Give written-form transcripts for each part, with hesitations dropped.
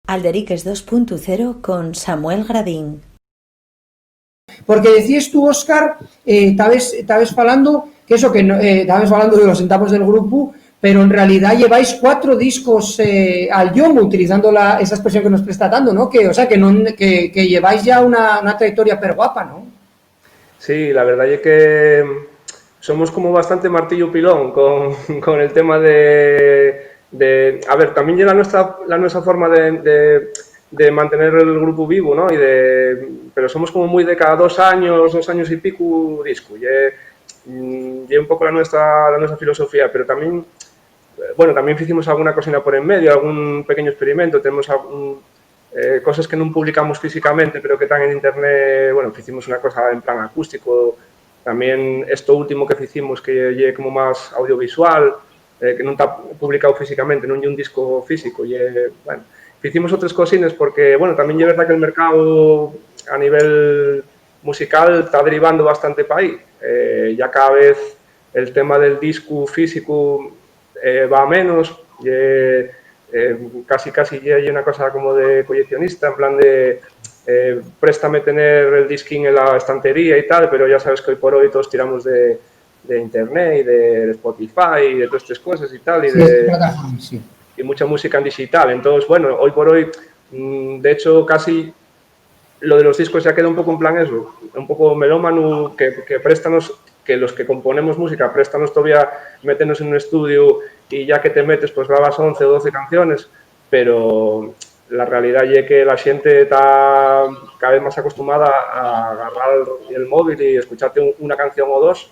Alderiques 2.0 con Samuel Gradín. Porque decías tú, Óscar, estabas falando que eso, que estabas falando de los centavos del grupo, pero en realidad lleváis 4 discos al yomo, utilizando esa expresión que nos está dando, ¿no? Que, o sea, que lleváis ya una trayectoria per guapa, ¿no? Sí, la verdad es que somos como bastante martillo pilón con el tema a ver, también llega la nuestra forma de mantener el grupo vivo, ¿no? Pero somos como muy de cada 2 años y pico disco. Y un poco la nuestra filosofía, pero también, bueno, también hicimos alguna cosina por en medio, algún pequeño experimento, tenemos cosas que no publicamos físicamente, pero que están en internet. Bueno, hicimos una cosa en plan acústico, también esto último que hicimos, que llegue como más audiovisual, que no está publicado físicamente, no hay un disco físico. Bueno, hicimos otras cosines porque, bueno, también es verdad que el mercado a nivel musical está derivando bastante para ahí. Ya cada vez el tema del disco físico va a menos. Casi ya hay una cosa como de coleccionista, en plan de préstame tener el disquín en la estantería y tal, pero ya sabes que hoy por hoy todos tiramos de internet y de Spotify y de todas estas cosas y tal, y mucha música en digital. Entonces, bueno, hoy por hoy, de hecho, casi lo de los discos ya queda un poco en plan eso, un poco melómano, que préstanos, que los que componemos música, préstanos todavía, métenos en un estudio y ya que te metes, pues grabas 11 o 12 canciones, pero la realidad es que la gente está cada vez más acostumbrada a agarrar el móvil y escucharte una canción o dos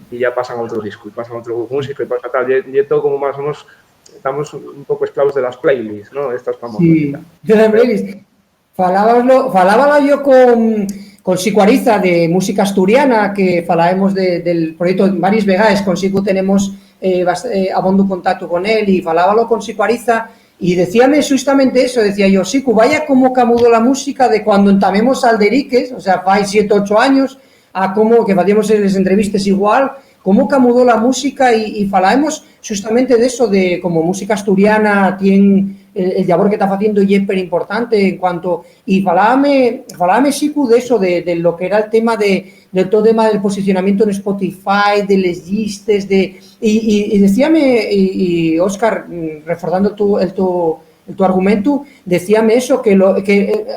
y ya pasan a otro disco, y pasan a otro músico, y pasa tal, y todo como más o menos, estamos un poco esclavos de las playlists, ¿no? Estas famosas. Sí, de las playlists. Falábalo yo con Sico Ariza de música asturiana, que falábamos del proyecto varias vegaes, con Sico tenemos abondo contacto con él, y falábalo con Sico Ariza, y decíame justamente eso, decía yo, Sico, vaya como camudó la música de cuando entamemos Alderiques, o sea, fai 7 8 años, a como que facíamos las entrevistas igual, cómo camudó la música, y falábamos justamente de eso, de como música asturiana tiene el labor que está haciendo y es súper importante en cuanto, y falábame Sicu de eso, de lo que era el tema del todo tema del posicionamiento en Spotify, de les llistes, y decíame, y Óscar, reforzando tu argumento, decíame eso,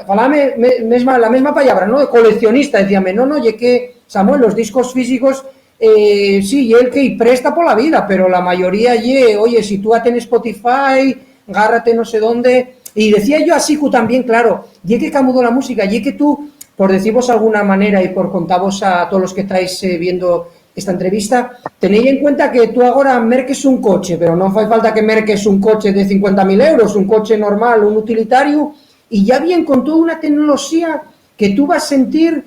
falábame la misma palabra, ¿no? De coleccionista, decíame, no, y que, Samuel, los discos físicos, sí, y el que presta por la vida, pero la mayoría, oye, si tú en Spotify, gárrate no sé dónde, y decía yo a Sicu también, claro, y que camudó la música, y que tú, por deciros alguna manera y por contaros a todos los que estáis viendo esta entrevista, tenéis en cuenta que tú ahora merques un coche, pero no hace falta que merques un coche de 50.000 euros, un coche normal, un utilitario, y ya bien con toda una tecnología que tú vas a sentir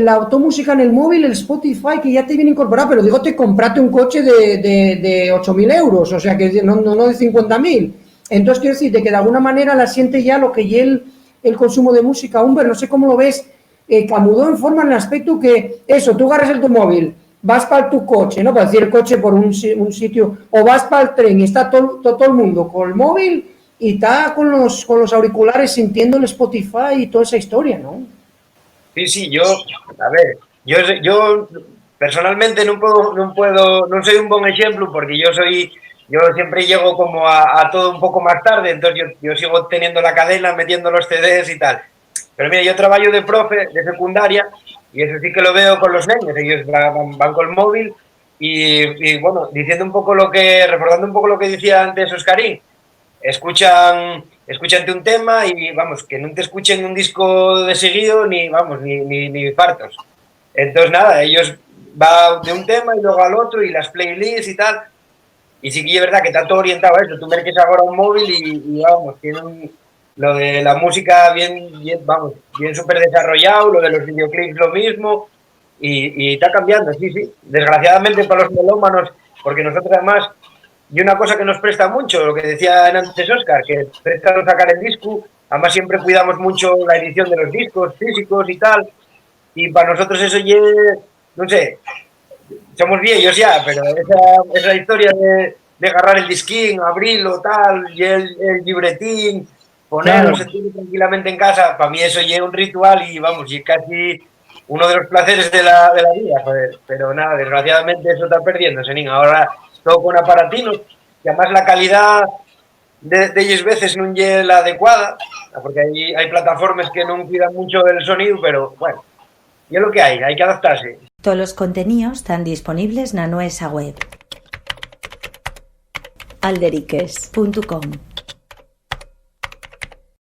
la automúsica en el móvil, el Spotify, que ya te viene incorporado, pero digo, te comprate un coche de 8.000 euros, o sea, que no de 50.000. Entonces, quiero decirte que de alguna manera la siente ya lo que y el consumo de música. Humber, no sé cómo lo ves, camudó en forma en el aspecto que, eso, tú agarras tu móvil, vas para tu coche, ¿no? Para decir el coche por un sitio, o vas para el tren y está todo el mundo con el móvil y está con los auriculares sintiendo el Spotify y toda esa historia, ¿no? Sí, a ver, yo personalmente no soy un buen ejemplo porque yo siempre llego como a todo un poco más tarde, entonces yo sigo teniendo la cadena, metiendo los CDs y tal. Pero mira, yo trabajo de profe de secundaria y eso sí que lo veo con los niños, ellos van con el móvil y bueno, recordando un poco lo que decía antes Oscarín, escúchate un tema y vamos, que no te escuchen un disco de seguido ni fartos. Entonces nada, ellos van de un tema y luego al otro y las playlists y tal. Y sí que es verdad que está todo orientado a eso. Tú merques ahora un móvil y vamos, tienen lo de la música bien súper desarrollado, lo de los videoclips lo mismo, y está cambiando, sí. Desgraciadamente para los melómanos, porque nosotros además, y una cosa que nos presta mucho, lo que decía antes Óscar, que presta no sacar el disco, además siempre cuidamos mucho la edición de los discos físicos y tal, y para nosotros eso ya, no sé, somos viejos ya, pero esa historia de agarrar el disquín, abrirlo, tal, y el libretín, ponerlo, Claro. sentirlo tranquilamente en casa, para mí eso ya es un ritual y vamos, y casi uno de los placeres de la vida, joder. Pero nada, desgraciadamente eso está perdiéndose, nin. Ahora todo con aparatinos, que además la calidad de ellos veces no es la adecuada, porque hay plataformas que no cuidan mucho del sonido, pero bueno, y es lo que hay que adaptarse. Todos los contenidos están disponibles en nuestra web alderiques.com.